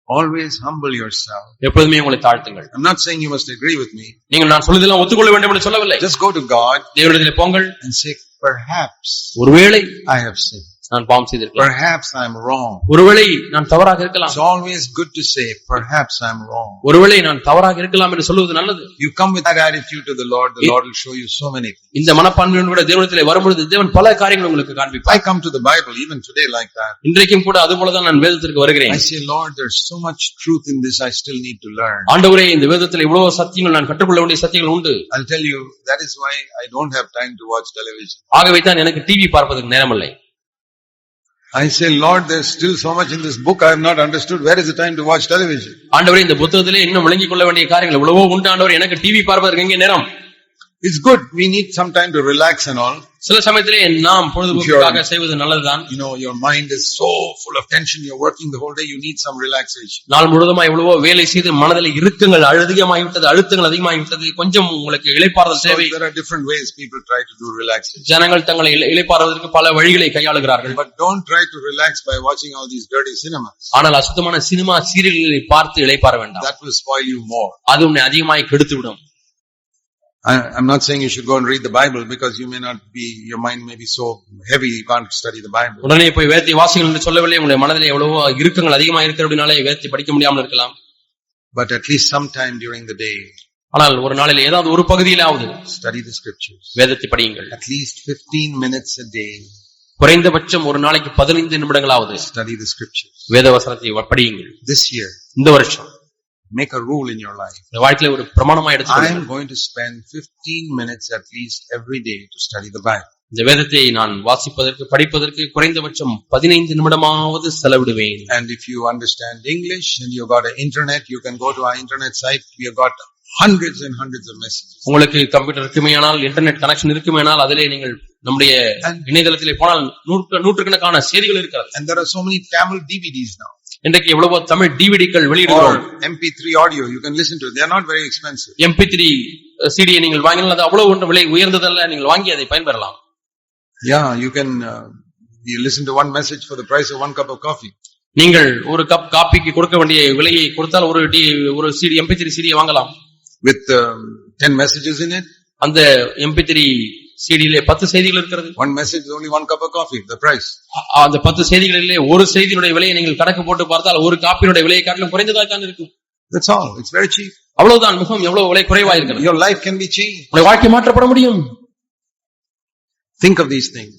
Always humble yourself. எப்பொழுதுமே உங்களை தாழ்த்துங்கள். I'm not saying you must agree with me. நீங்கள் நான் சொல்வதெல்லாம் ஒத்துக்கொள்ள வேண்டும் என்று சொல்லவில்லை. Just go to God. தேவனிடத்தில் போங்கள் and say, perhaps ஒருவேளை I have sinned. நான் பாவம் செய்திருக்கலாம். Perhaps I'm wrong. ஒருவேளை நான் தவறாக இருக்கலாம். It's always good to say, perhaps I'm wrong. ஒருவேளை நான் தவறாக இருக்கலாம் என்று சொல்வது நல்லது. You come with that attitude to the Lord will show you so many things. இந்த மனப்பான்மையோடு தேவனிடத்தில் வரும்பொழுது தேவன் பல காரியங்களை உங்களுக்கு காண்பிப்பார். I come to the Bible even today like that. இன்றைக்கும் கூட அதுபோல தான் நான் வேதத்திற்கு வருகிறேன். I say, Lord, there's so much truth in this I still need to learn. ஆண்டவரே, இந்த வேதத்தில் இவ்வளவு சத்தியங்கள் நான் கற்றுக்கொள்ள வேண்டிய சத்தியங்கள் உண்டு. I'll tell you, that is why I don't have time to watch television. ஆகவே தான் எனக்கு டிவி பார்ப்பதற்கு நேரமில்லை. I say, Lord, there's still so much in this book I have not understood. Where is the time to watch television? ஆண்டவரே, இந்த புத்தகத்திலே இன்னும் விளங்கிக் கொள்ள வேண்டிய காரியங்கள் எவ்வளவோ உண்டு ஆண்டவரே, எனக்கு டிவி பார்ப்பதற்கு எங்கே நேரம்? It's good. We need some time to relax and all. சில சமயத்திலே நாம் பொழுதுபோக்காக செய்வது நல்லதுதான். You know, your mind is so full of tension. You're working the whole day. You need some relaxation. நாள் முழுவதுமாய் எவ்வளவோ வேலை செய்து மனதில் இறுக்கங்கள் அதிகமாகிவிட்டது, அழுத்தங்கள் அதிகமாகிவிட்டது. கொஞ்சம் உங்களுக்கு இளைப்பாறுதல் தேவை. There are different ways people try to do relaxation. ஜனங்கள் தங்களை இளைப்பாறுவதற்கு பல வழிகளை கையாளுகிறார்கள். But don't try to relax by watching all these dirty cinemas. ஆனால் அசுத்தமான சினிமா சீரியல்களை பார்த்து இளைப்பாற வேண்டாம். That will spoil you more. அது உன்னை அதிகமாய் கெடுத்துவிடும். I'm not saying you should go and read the Bible because you may not be, your mind may be so heavy you can't study the Bible. உடனே போய் வேதத்தை வாசிங்கள் என்று சொல்லவில்லை. உங்களுடைய மனதிலே எவ்வளவோ இறுக்கங்கள் அதிகமா இருக்கிறதுனாலே வேதத்தை படிக்க முடியாமல் இருக்கலாம். But at least sometime during the day, ஆனால் ஒரு நாளில் ஏதாவது ஒரு பகுதியிலாவது study the scriptures. வேதத்தை படியுங்கள். At least 15 minutes a day. குறைந்தபட்சம் ஒரு நாளைக்கு 15 நிமிடங்களாவது study the scriptures. வேத வசனத்தை படியுங்கள். This year, இந்த வருஷம் make a rule in your life. வாழ்க்கையில ஒரு பிரமாணமா எடுத்துக்கொள்ளுங்கள். I am going to spend 15 minutes at least every day to study the Bible. இந்த வேதத்தை நான் வாசிப்பதற்கு படிப்பதற்கு குறைந்தபட்சம் 15 நிமிடமாவது செலவிடுவேன். And if you understand English and you got an internet, you can go to our internet site. We have got hundreds and hundreds of messages. உங்களுக்கு computer இருக்குமேயானால், internet connection இருக்குமேயானால், அதிலே நீங்கள் நம்முடைய இணையதளத்திலே போனால் நூற்றுக்கணக்கான செய்திகள் இருக்கிறது. And there are so many Tamil DVDs now. இன்றைக்கு எவ்வளவோ Tamil டிவிடிக்கள் வெளியிடுகிறோம். MP3 audio you can listen to it. They are not very expensive. MP3 CD நீங்கள் வாங்கினால் அது அவ்வளவு ஒன்று விலை உயர்ந்ததல்ல. நீங்கள் வாங்கி அதை பயன்பெறலாம். Yeah, you can you listen to one message for the price of one cup of coffee. நீங்கள் ஒரு கப் காபிக்கு கொடுக்க வேண்டிய விலையை கொடுத்தால் ஒரு CD MP3 CD வாங்கலாம். With 10 messages in it. அந்த MP3 CD-லே 10 செய்திகள் இருக்கிறது. One message is only one cup of coffee, the price. அந்த 10 செய்திகளிலே ஒரு செய்தியினுடைய விலையை நீங்கள் கணக்கு போட்டு பார்த்தால் ஒரு காப்பியினுடைய விலையை காட்டிலும் குறைந்ததாக தான் இருக்கும். That's all. It's very cheap. அவ்வளவுதான், மிகவும் எவ்வளவு விலை குறைவாக இருக்கிறது. Your life can be changed. உங்களுடைய வாழ்க்கை மாற்றப்பட முடியும். Think of these things.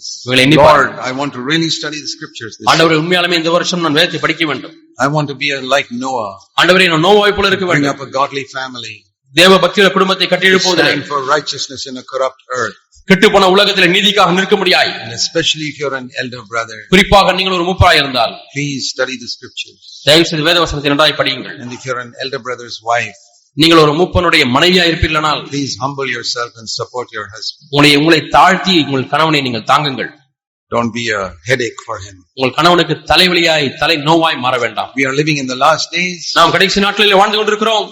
Lord, I want to really study the scriptures this year. ஆண்டவரே, உண்மையாலுமே இந்த வருஷம் நான் வேதத்தை படிக்க வேண்டும். I want to be like Noah. ஆண்டவரே, நான் நோவாவை போல இருக்க வேண்டும். Bring up a godly family. தேவ பக்தியுள்ள குடும்பத்தை கட்டி எழுப்புவதிலே. Stand for righteousness in a corrupt earth. கெட்டுப்போன உலகத்திலே நீதிக்காக நிற்க முடியாது. And especially if you're an elder brother. குறிப்பாக நீங்கள் ஒரு மூப்பராய் இருந்தால் please study the scriptures. தயவு செய்து வேத வசனத்தை நன்றாய் படியுங்கள். And if you're an elder brother's wife, நீங்கள் ஒரு மூப்பனுடைய மனைவியா இருப்பீர்களானால் please humble yourself and support your husband. உங்களை தாழ்த்தி உங்கள் கணவனை நீங்கள் தாங்குங்கள். Don't be a headache for him. உங்கள் கணவனுக்கு தலைவலியாய் தலை நோவாய் மாற வேண்டாம். We are living in the last days. நாம் கடைசி நாட்களில் வாழ்ந்து கொண்டிருக்கிறோம்.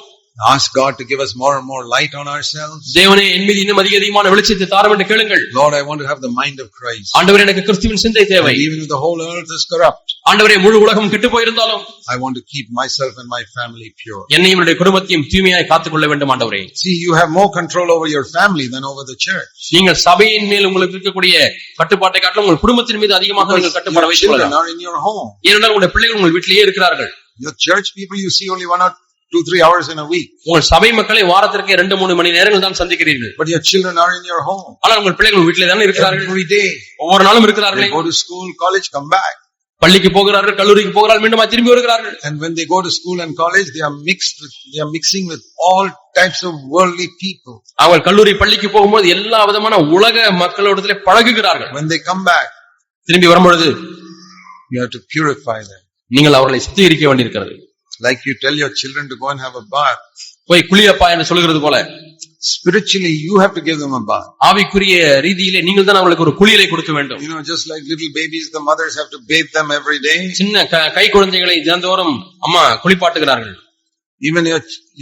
Ask God to give us more and more light on ourselves. தேவனே, என் மீது இன்னும் அதிகமான வெளிச்சத்தை தாரும் என்று கேளுங்கள். Lord, I want to have the mind of Christ. ஆண்டவரே, எனக்கு கிறிஸ்துவின் சிந்தை தேவை. Even if the whole earth is corrupt, ஆண்டவரே, முழு உலகம் கெட்டு போயிருந்தாலும் I want to keep myself and my family pure. என்னையும் என்னுடைய குடும்பத்தையும் தூய்மையாய் காத்துக்கொள்ள வேண்டும் ஆண்டவரே. See, you have more control over your family than over the church. நீங்கள் சபையின் மேல் உங்களுக்கு இருக்கக்கூடிய கட்டுப்பாட்டை காட்டிலும் உங்கள் குடும்பத்தின் மீது அதிகமாக நீங்கள் கட்டுப்பாடு வைத்துக் கொள்ளலாம். Are in your home. ஏனென்றால் உங்களுடைய பிள்ளைகள் உங்கள் வீட்டிலேயே இருக்கிறார்கள். Your church people you see only 1 or 2-3 hours in a week. உங்கள் சபை மக்களை வாரத்திற்கு 2-3 மணி நேரங்கள் தான் சந்திக்கிறீர்கள். But your children are in your home. ஆனால் உங்கள் பிள்ளைகள் வீட்டிலே தான் இருக்கிறார்கள். Every day. ஒவ்வொரு நாளும் இருக்கிறார்கள். They go to school, college, come back. பள்ளிக்கு போகிறார்கள், கல்லூரிக்கு போகிறார்கள், மீண்டும் திரும்பி வருகிறார்கள். And when they go to school and college, they are mixing with all types of worldly people. அவர்கள் கல்லூரி பள்ளிக்கு போகும்போது எல்லா விதமான உலக மக்களோடத்திலே பழகுகிறார்கள். When they come back, திரும்பி வரும்பொழுது you have to purify them. நீங்கள் அவர்களை சுத்திகரிக்க வேண்டியிருக்கிறது. Like you tell your children to go and have a bath. போய் குளியப்பா என்று சொல்கிறது போல spiritually you have to give them a bath. ஆவிக்குரிய ரீதியிலே நீங்கள் தான் அவங்களுக்கு ஒரு குளியலை கொடுக்க வேண்டும். You know, just like little babies, the mothers have to bathe them every day. சின்ன கை குழந்தைகளை தினந்தோறும் அம்மா குளிப்பாட்டுகிறார்கள். Even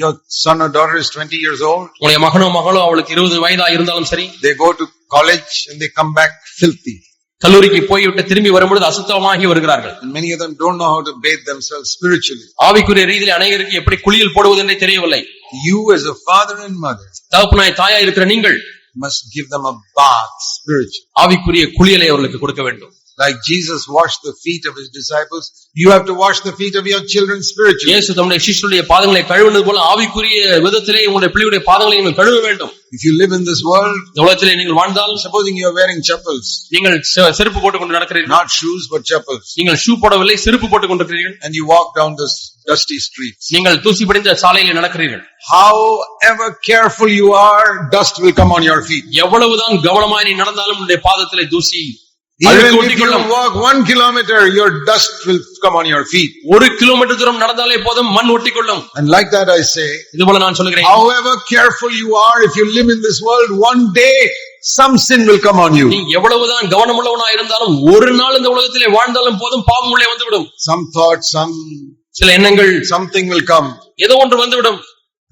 your son or daughter is 20 years old. உங்களுடைய மகனோ மகளோ அவளுக்கு 20 வயதா இருந்தாலும் சரி, they go to college and they come back filthy. கல்லூரிக்கு போய்விட்டு திரும்பி வரும்பொழுது அசுத்தமாகி வருகிறார்கள். And many of them don't know how to bathe themselves spiritually. ஆவிக்குரிய ரீதியில் அநேகருக்கு எப்படி குளியல் போடுவது என்றே தெரியவில்லை. You as a father and mother தகப்பனாய் தாயாய் இருக்கிற நீங்கள் must give them a bath spiritually. ஆவிக்குரிய குளியலை அவர்களுக்கு கொடுக்க வேண்டும். Like Jesus washed the feet of his disciples, you have to wash the feet of your children spiritually. இயேசு தம்முடைய சீஷருடைய பாதங்களை கழுவினது போல ஆவிக்குரிய விதத்திலே உங்களுடைய பிள்ளைகளுடைய பாதங்களை நீங்கள் கழுவ வேண்டும். If you live in this world, இந்த உலகத்திலே நீங்கள் வாழ்ந்தால், supposing you are wearing chappals, நீங்கள் செருப்பு போட்டுக்கொண்டு நடக்கிறீர்கள், not shoes but chappals, நீங்கள் ஷூ போடவில்லை செருப்பு போட்டுக் கொண்டிருக்கிறீர்கள், and you walk down this dusty streets, நீங்கள் தூசி படிந்த சாலையிலே நடக்கிறீர்கள், however careful you are, dust will come on your feet. எவ்வளவுதான் கவனமாய் நீ நடந்தாலும் உன்னுடைய பாதத்திலே தூசி. Even if you walk 1 kilometer, your dust will come on your feet. 1 kilometre தூரம் நடந்தாலே போதும் மண் ஒட்டிக்கொள்ளும். And like that I say, இதுபோல நான் சொல்கிறேன், however careful you are, if you live in this world, one day some sin will come on you. நீ எவ்வளவுதான் கவனமுள்ளவனாய் இருந்தாலும் ஒரு நாள் இந்த உலகத்திலே வாழ்ந்தாலும் போதும் பாவம் உள்ளே வந்துவிடும். Some thoughts, சில எண்ணங்கள், something will come. ஏதோ ஒன்று வந்துவிடும்.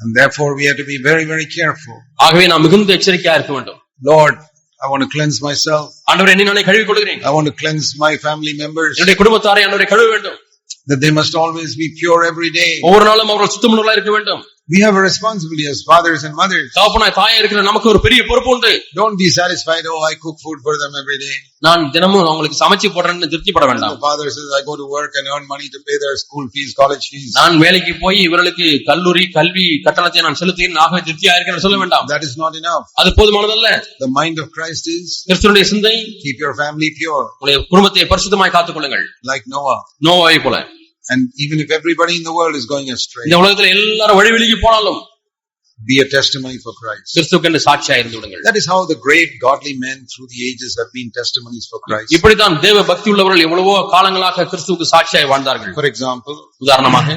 And therefore we have to be very, very careful. ஆகவே நாம் மிகுந்த எச்சரிக்கையா இருக்க வேண்டும். Lord, I want to cleanse myself. ஆண்டவரே, என்னை நானே கழுவிக் கொள்கிறேன். I want to cleanse my family members. என்னுடைய குடும்பத்தாரை ஆண்டவரே கழுவ வேண்டும். That they must always be pure every day. ஒவ்வொரு நாளும் அவர்கள் சுத்தமுள்ளவர்களாக இருக்க வேண்டும். We have a responsibility as fathers and mothers. தகப்பனாய் தாயாய் இருக்கிற நமக்கு ஒரு பெரிய பொறுப்பு உண்டு. Don't be satisfied, oh I cook food for them every day. நான் தினமும் அவங்களுக்கு சமைச்சு போடுறேன்னு திருப்திப்பட வேண்டாம். The father says I go to work and earn money to pay their school fees, college fees. நான் வேலைக்கு போய் இவர்களுக்கு கல்லூரி கல்வி கட்டணத்தை நான் செலுத்துகிறேன், ஆகவே திருப்தியா இருக்கிறேன்னு சொல்ல வேண்டாம். That is not enough. அது போதுமானதல்ல. The mind of Christ is கிறிஸ்துவினுடைய சிந்தை, keep your family pure. உங்களுடைய குடும்பத்தை பரிசுத்தமாய் காத்துக் கொள்ளுங்கள். Like Noah. நோவாவை போல. And even if everybody in the world is going astray, இந்த உலகத்துல எல்லாரும் வழி விலகி போனாலும் be a testimony for Christ. கிறிஸ்துவுக்கு சாட்சியா இருந்து விடுங்கள். That is how the great godly men through the ages have been testimonies for Christ. இப்படிதான் தேவ பக்தி உள்ளவர்கள் எவ்வளவோ காலங்களாக கிறிஸ்துவுக்கு சாட்சியாய் வாழ்ந்தார்கள். For example, உதாரணமாக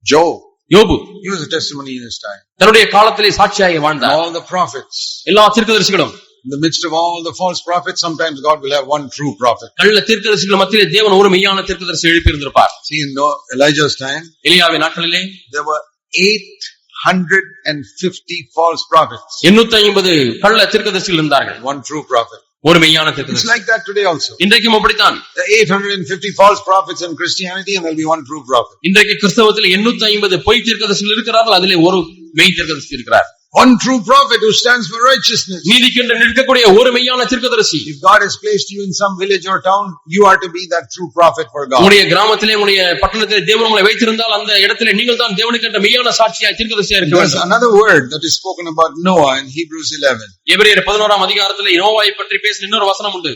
யோபு, he was a testimony in his time. தன்னுடைய காலத்திலே சாட்சியாய் வாழ்ந்தார். All the prophets, எல்லா தீர்க்கதரிசிகளும், in the midst of all the false prophets, sometimes God will have one true prophet. கள்ள தீர்க்கதரிசிகள் மத்தியிலே தேவன் ஒரு மெய்யான தீர்க்கதரிசி எழுப்பி இருந்திருப்பார். See, in Elijah's time, எலியாவின் நாட்களிலே there were 850 false prophets. 850 கள்ள தீர்க்கதரிசிகள் இருந்தார்கள். One true prophet. ஒரு மெய்யான தீர்க்கதரிசி. It's like that today also. இன்றைக்கும் அப்படித்தான். The 850 false prophets in Christianity and there will be one true prophet. இன்றைக்கு கிறிஸ்தவத்தில் 850 பொய் தீர்க்கதரிசிகள் இருக்கிறார்கள், அதிலே ஒரு மெய் தீர்க்கதரிசி இருக்கிறார். One true prophet who stands for righteousness. நீதிக்கென்று நிற்கக்கூடிய ஒரு மெய்யான தீர்க்கதரிசி. If God has placed you in some village or town, you are to be that true prophet for God. உங்களுடைய கிராமத்திலே உங்களுடைய பட்டணத்திலே தேவன் உங்களை வைத்திருந்தால் அந்த இடத்திலே நீங்கள் தான் தேவனுக்கென்ற மெய்யான சாட்சியாய் தீர்க்கதரிசியா இருக்க வேண்டும். There's another word that is spoken about Noah in Hebrews 11. எபிரேயர் 11ஆம் அதிகாரத்திலே நோவாவை பற்றி பேசின இன்னொரு வசனம் உண்டு.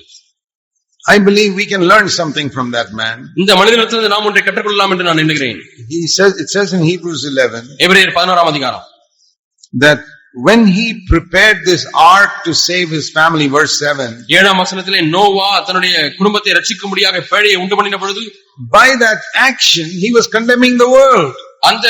I believe we can learn something from that man. இந்த மனிதனிடத்திலிருந்து நாம் ஒன்றை கற்றுக்கொள்ளலாம் என்று நான் எண்ணுகிறேன். It says in Hebrews 11, எபிரேயர் 11ஆம் அதிகாரம், that when he prepared this ark to save his family, verse 7, 7ஆம் வசனத்திலே நோவா தன்னுடைய குடும்பத்தை ரட்சிக்கும்படியாக பேழையை உண்டு பண்ணின பொழுது, by that action he was condemning the world. அந்த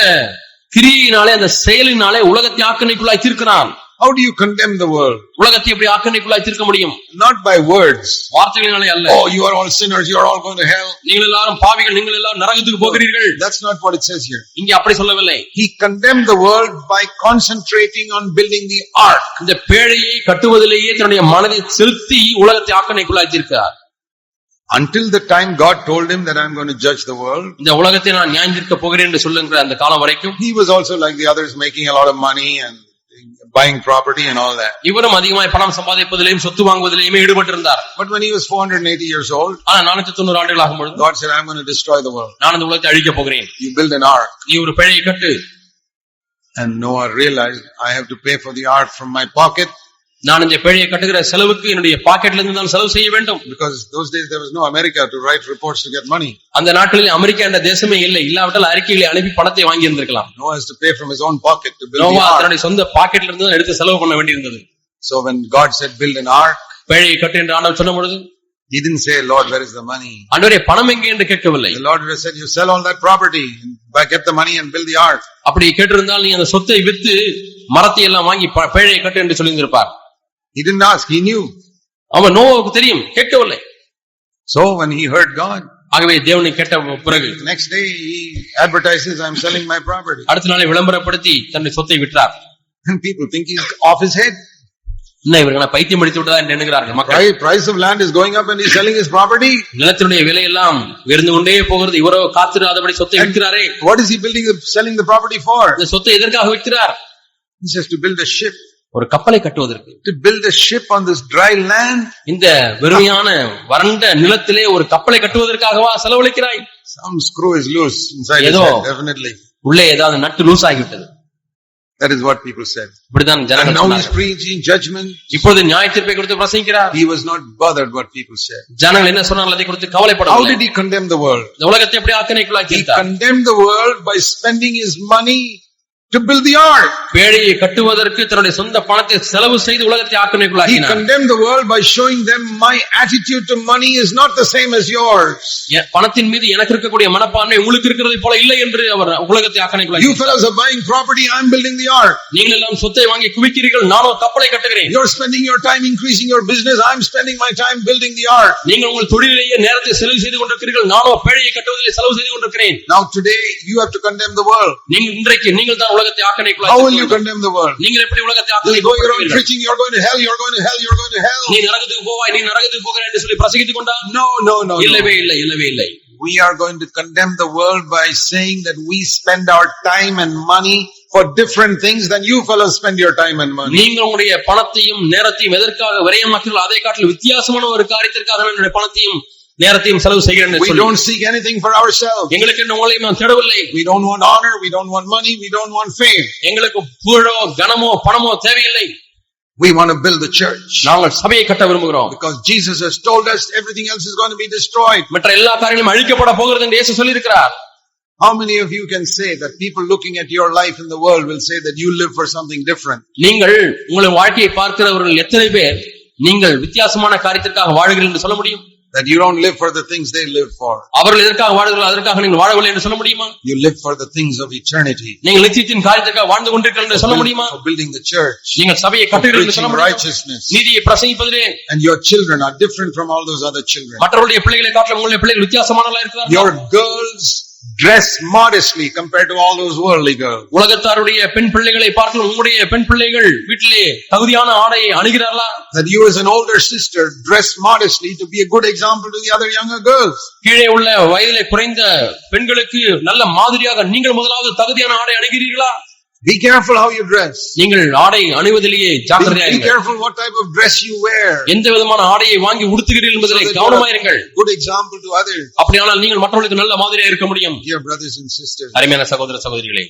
கிரியினாலே அந்த செயலினாலே உலகத்தை ஆக்கினைக்குள்ளாய் தீர்க்கிறான். How do you condemn the world? உலகத்தை எப்படி ஆக்கினைக்குள்ளாய் தீர்க்க முடியும்? Not by words. வார்த்தைகளினாலே அல்ல. Oh, you are all sinners, you are all going to hell. நீங்கள் எல்லாரும் பாவிகள், நீங்கள் எல்லாரும் நரகத்துக்கு போகிறீர்கள். That's not what it says here. இங்கே அப்படி சொல்லவில்லை. He condemned the world by concentrating on building the ark. இந்த பேழையை கட்டுவதிலேயே தன்னுடைய மனதை செலுத்தி உலகத்தை ஆக்கினைக்குள்ளாய் தீர்க்கிறார். Until the time God told him that I'm going to judge the world, இந்த உலகத்தை நான் நியாயம் தீர்க்க போகிறேன் என்று சொல்லுகிற அந்த காலம் வரைக்கும், he was also like the others, making a lot of money and buying property and all that. இவரும் அதிகமாய் பணம் சம்பாதிப்பதிலேயும் சொத்து வாங்குவதிலேயுமே ஈடுபட்டிருந்தார். But when he was 480 years old, ஆனா 490 ஆண்டுகள் ஆகும்போது God said, I'm going to destroy the world. நான் இந்த உலகத்தை அழிக்க போகிறேன். You build an ark. நீ ஒரு பேழையை கட்டு. And Noah realized, I have to pay for the ark from my pocket. நான் இந்த பேழையை கட்டுகிற செலவுக்கு என்னுடைய பாக்கெட்ல இருந்து நான் செலவு செய்ய வேண்டும். Because those days there was no America to write reports to get money. அந்த நாட்களில் அமெரிக்கா என்ற தேசமே இல்லை. இல்லாவிட்டால் அறிக்கைகளை அனுப்பி பணத்தை வாங்கி இருந்திருக்கலாம். Noah has to pay from his own pocket to build the Noah ark. தன்னுடைய சொந்த பாக்கெட்ல இருந்து எடுத்து செலவு பண்ண வேண்டியிருந்தது. So when God said build an ark, பேழையை கட்டு என்று ஆண்டவர் சொன்ன பொழுது, he didn't say, Lord, where is the money? ஆண்டவரே பணம் எங்கே என்று கேட்கவில்லை. The Lord said, you sell all that property, get the money and build the ark. அப்படி கேட்டிருந்தால் நீ அந்த சொத்தை வித்து மரத்தை எல்லாம் வாங்கி பேழையை கட்டு என்று சொல்லியிருப்பார். He didn't ask, he knew. அவன் நோவாவுக்கு தெரியும், கேட்கவில்லை. So when he heard God, ஆகவே தேவனை கேட்ட பிறகு next day he advertises, I'm selling my property. அடுத்த நாளை விளம்பரப்படுத்தி தன்னுடைய சொத்தை விற்றார். And people think he's off his head. இன்னும் இவர்கள் பைத்தியம் பிடித்து விட்டதா என்று எண்ணுகிறார்கள் மக்கள். Price of land is going up and he's selling his property. நிலத்தினுடைய விலை எல்லாம் உயர்ந்து கொண்டே போகிறது. இவரோ காத்திராதபடி சொத்தை விற்கிறாரே. What is he selling the property for? இந்த சொத்தை எதற்காக விற்கிறார்? He says to build a ship. ஒரு கப்பலை கட்டுவதற்கு. To build a ship on this dry land. இந்த வெறுமையான வறண்ட நிலத்திலே ஒரு கப்பலை கட்டுவதற்காகவா செலவழிக்கிறாய்? Some screw is loose inside his head, definitely. உள்ளே ஏதாவது நட்டு லூஸ் ஆகிவிட்டது. That is what people said. இப்படிதான் ஜனங்கள் சொன்னார்கள். Now he's preaching judgment. இப்பொழுது நியாய தீர்ப்பை குறித்து பிரசங்கிக்கிறார். He was not bothered what people said. ஜனங்கள் என்ன சொன்னார்கள் அதை குறித்து கவலைப்படவில்லை. How did he condemn the world? இந்த உலகத்தை எப்படி ஆக்கினைக்குள்ளாக்கி விட்டார்? He condemned the world by spending his money to build the ark. பேழையை கட்டுவதற்கு தன்னுடைய சொந்த பணத்தை செலவு செய்து உலகத்தை ஆக்கினைக்குள்ளாக்கினார். He condemned the world by showing them my attitude to money is not the same as yours. பணத்தின் மீது எனக்கு இருக்கக்கூடிய மனப்பான்மை உங்களுக்கு இருக்கிறதை போல இல்லை என்று அவர் உலகத்தை ஆக்கினைக்குள்ளாக்கினார். You fellows are buying property, I am building the ark. நீங்கள் எல்லாம் சொத்தை வாங்கி குவிக்கிறீர்கள், நானோ கப்பலை கட்டுகிறேன். You are spending your time increasing your business, I am spending my time building the ark. நீங்கள் உங்கள் தொழிலிலேயே நேரத்தை செலவு செய்து கொண்டிருக்கிறீர்கள், நானோ பேழையை கட்டுவதிலே செலவு செய்து கொண்டிருக்கிறேன். Now today you have to condemn the world. நீங்கள் தான் உலகத்தை ஆக்கினைக்குள்ளாக்கி. How will you condemn the world? நீங்கள் எப்படி உலகத்தை ஆக்கினைக்குள்ளாக்கி? You go around preaching you are going to hell, you are going to hell, you are going to hell. நீ நரகத்துக்கு போவாய், நீ நரகத்துக்கு போகிறாய் என்று சொல்லி பிரசங்கித்துக் கொண்டார். No. இல்லவே இல்லை. We are going to condemn the world by saying that we spend our time and money for different things than you fellows spend your time and money. நீங்கள் உங்களுடைய பணத்தையும் நேரத்தையும் எதற்காக விரயமாக்குகிறீர்கள்? அதை காட்டிலும் வித்தியாசமான ஒரு காரியத்திற்காக என்னுடைய பணத்தையும் நேரத்தையும் செலவு செய்கிறேன் என்று சொல்லி. We don't seek anything for ourselves. எங்களுக்கு உங்களை நாம் தேடவில்லை. We don't want honor, we don't want money, we don't want fame. எங்களுக்கு புகழோ கனமோ பணமோ தேவையில்லை. We want to build the church. நாங்கள் சபையை கட்ட விரும்புகிறோம். Because Jesus has told us everything else is going to be destroyed. மற்ற எல்லா காரியங்களும் அழிக்கப்பட போகிறது என்று இயேசு சொல்லி இருக்கிறார். How many of you can say that people looking at your life in the world will say that you live for something different? நீங்கள் உங்கள் வாழ்க்கையை பார்க்கிறவர்கள் எத்தனை பேர் நீங்கள் வித்தியாசமான காரியத்திற்காக வாழ்கிறீர்கள் என்று சொல்ல முடியும்? That you don't live for the things they live for. அவர்கள் எதற்காக வாழ்கிறார்கள் அதற்காக நீங்கள் வாழவில்லை என்று சொல்ல முடியுமா? You live for the things of eternity. நீங்கள் நித்தியத்தின் காரியத்திற்காக வாழ்ந்து கொண்டிருக்கிறீர்கள் என்று சொல்ல முடியுமா? For building the church. நீங்கள் சபையை கட்டுகிறீர்கள் என்று சொல்ல முடியுமா? Righteousness. நீதியை பிரசங்கிப்பதிலே. And your children are different from all those other children. மற்றவருடைய பிள்ளைகளை காட்டிலும் உங்களுடைய பிள்ளைகள் வித்தியாசமானவர்களாக இருக்கிறார்கள். Your girls dress modestly compared to all those worldly girls. உலகத்தாருடைய பெண் பிள்ளைகளை பார்க்கலாம் உங்களுடைய பெண் பிள்ளைகள் வீட்டிலே தகுதியான ஆடையை அணிகிறார்களா? That you as an older sister dress modestly to be a good example to the other younger girls. கீழே உள்ள வயதிலே குறைந்த பெண்களுக்கு நல்ல மாதிரியாக நீங்கள் முதலாவது தகுதியான ஆடை அணிகிறீர்களா? Be careful how you dress. நீங்கள் ஆடை அணிவதிலேயே ஜாக்கிரதையாக இருங்கள். Be careful what type of dress you wear. எந்த விதமான ஆடையை வாங்கி உடுத்துகிறீர்கள் என்பதிலே கவனமாக இருங்கள். Good example to others. அப்படியானால் நீங்கள் மற்றவர்களுக்கு நல்ல மாதிரியாக இருக்க முடியும். Dear brothers and sisters. அருமையான சகோதர சகோதரிகளே.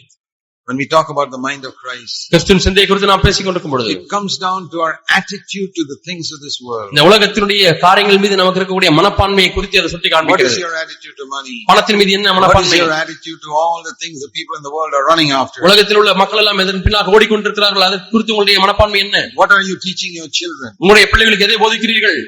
When we talk about the mind of Christ, கிறிஸ்துவின் சிந்தையை குறித்து நாம் பேசிக் கொண்டிருக்கும் பொழுது it comes down to our attitude to the things of this world. இந்த உலகத்தினுடைய காரியங்கள் மீது நமக்கு இருக்கக்கூடிய மனப்பான்மையை குறித்து அதை சுட்டி காண்பிக்கிறது. What is your attitude to money? பணத்தின் மீது என்ன மனப்பான்மை? What is your attitude to all the things the people in the world are running after? உலகத்தில் உள்ள மக்கள் எல்லாம் எதன் பின்னாக ஓடிக்கொண்டிருக்கிறார்கள் அது குறித்து உங்களுடைய மனப்பான்மை என்ன? What are you teaching your children? உங்களுடைய பிள்ளைகளுக்கு எதை போதிக்கிறீர்கள்?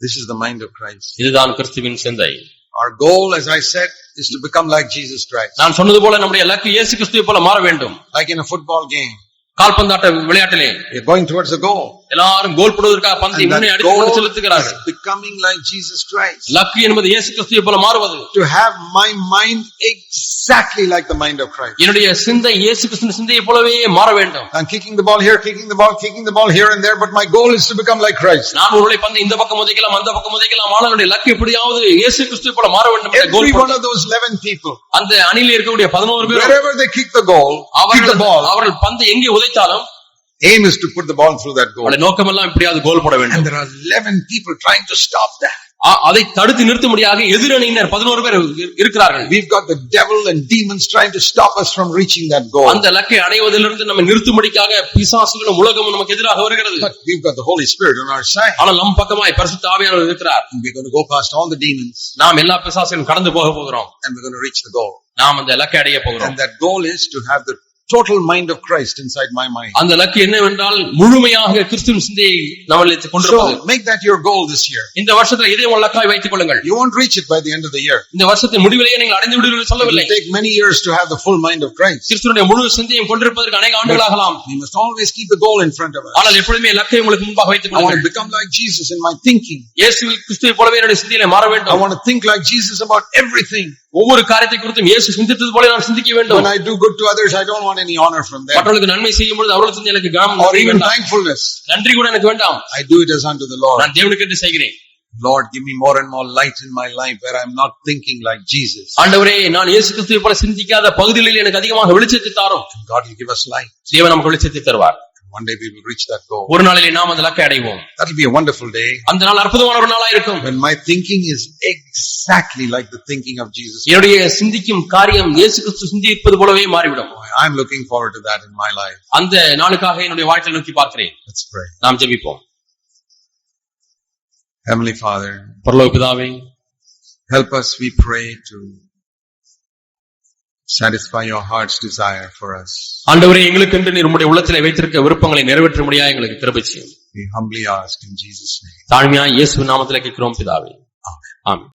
This is the mind of Christ. இதுதான் கிறிஸ்துவின் சிந்தை. Our goal, as I said, is to become like Jesus Christ. நான் சொன்னது போல நம்முடைய இலக்கு இயேசு கிறிஸ்துவை போல மாற வேண்டும். Like in a football game. கால்பந்தாட்ட விளையாட்டிலே we are going towards the goal. எல்லாரும் கோல் போடுவதற்காக பந்தை முன்னே அடித்து கொண்டு செலுத்துகிறார்கள். Becoming like Jesus Christ. இலக்கு என்பது இயேசு கிறிஸ்துவை போல மாறுவது. To have my mind exactly like the mind of Christ. என்னுடைய சிந்தை இயேசு கிறிஸ்துவின் சிந்தையை போலவே மாற வேண்டும். I'm kicking the ball here, kicking the ball here and there, but my goal is to become like Christ. நான் ஒருவேளை பந்தை இந்த பக்கம் உதைக்கலாம் அந்த பக்கம் உதைக்கலாம் ஆனால் என்னுடைய இலக்கு எப்படியாவது இயேசு கிறிஸ்துவை போல மாற வேண்டும். Every one of those 11 people. அந்த அணியில் இருக்கக்கூடிய 11 பேர் wherever they kick the goal, kick the ball. அவர்கள் பந்தை எங்கே உதைத்தாலும் aim is to put the ball through that goal. அவருடைய நோக்கமெல்லாம் எப்படியாவது கோல் போட வேண்டும். And there are 11 people trying to stop that. அதை தடுத்து நிறுத்தும்படியாக எதிரணியினர் 11 பேர் இருக்கிறார்கள். We've got the devil and demons trying to stop us from reaching that goal. அந்த இலக்கை அடைவதிலிருந்து நம்மை நிறுத்தும்படியாக பிசாசுகளும் உலகமும் நமக்கு எதிராக வருகிறது. But we've got the Holy Spirit on our side. ஆனால் நம் பக்கமாய் பரிசுத்த ஆவியானவர் இருக்கிறார். And we're going to go past all the demons. நாம் எல்லா பிசாசுகளையும் கடந்து போக போகிறோம். And we're going to reach the goal. நாம் அந்த இலக்கை அடைய போகிறோம். And that goal is to have the total mind of Christ inside my mind. அந்த இலக்கு என்னவென்றால் முழுமையாக கிறிஸ்துவின் சிந்தையை நம்மில் கொண்டிருப்பது. So make that your goal this year. இந்த வருஷத்துல இதை உங்கள் இலக்காய் வைத்துக் கொள்ளுங்கள். You won't reach it by the end of the year. இந்த வருஷத்தின் முடிவிலேயே நீங்கள் அடைந்து விடுவீர்கள் என்று சொல்லவில்லை. It will take many years to have the full mind of Christ. கிறிஸ்துவினுடைய முழு சிந்தையை கொண்டிருப்பதற்கு अनेक ஆண்டுகள் ஆகலாம். We must always keep the goal in front of us. ஆனால் எப்பொழுதுமே இலக்கை உங்களுக்கு முன்பாக வைத்துக் கொள்ளுங்கள். I want கொள்ளுங்கள். to become like Jesus in my thinking. இயேசு கிறிஸ்துவை போலவே என்னுடைய சிந்தையிலே மாற வேண்டும். I want to think like Jesus about everything. ஒவ்வொரு காரியத்தை குறித்தும் இயேசு சிந்தித்தது போல நான் சிந்திக்க வேண்டும். When I do good to others, I don't want any honor from them. மற்றவர்களுக்கு நன்மை செய்யும் பொழுது அவர்களுக்கு எனக்கு கனம் or even thankfulness. நன்றி கூட எனக்கு வேண்டாம். I do it as unto the Lord. நான் தேவனுக்கு என்று செய்கிறேன். Lord, give me more and more light in my life where I'm not thinking like Jesus. ஆண்டவரே, நான் இயேசு கிறிஸ்துவை போல சிந்திக்காத பகுதிகளில் எனக்கு அதிகமாக வெளிச்சத்தை தாரும். God will give us light. தேவன் நமக்கு வெளிச்சத்தை தருவார். One day we will reach that goal. ஒரு நாளிலே நாம் அந்த இலக்கை அடைவோம். That will be a wonderful day. அந்த நாள் அற்புதமான ஒரு நாளா இருக்கும். When my thinking is exactly like the thinking of Jesus. என்னுடைய சிந்திக்கும் காரியம் இயேசு கிறிஸ்து சிந்திப்பது போலவே மாறிவிடும். I'm looking forward to that in my life. அந்த நாளுக்காக என்னுடைய வாழ்க்கையை நோக்கி பார்க்கிறேன். Let's pray. நாம் ஜெபிப்போம். Heavenly Father, பரலோக பிதாவே, help us, we pray, to satisfy your heart's desire for us. ஆண்டவரே, எங்களுக்கு என்று நீர் உம்முடைய உள்ளத்திலே வைத்திருக்க விருப்பங்களை நிறைவேற்ற முடியாது எங்களுக்கு கிருபை செய்யும். We humbly ask in Jesus' name. தாழ்மையாய் இயேசுவின் நாமத்திலே கேட்கிறோம் பிதாவே. ஆமென்.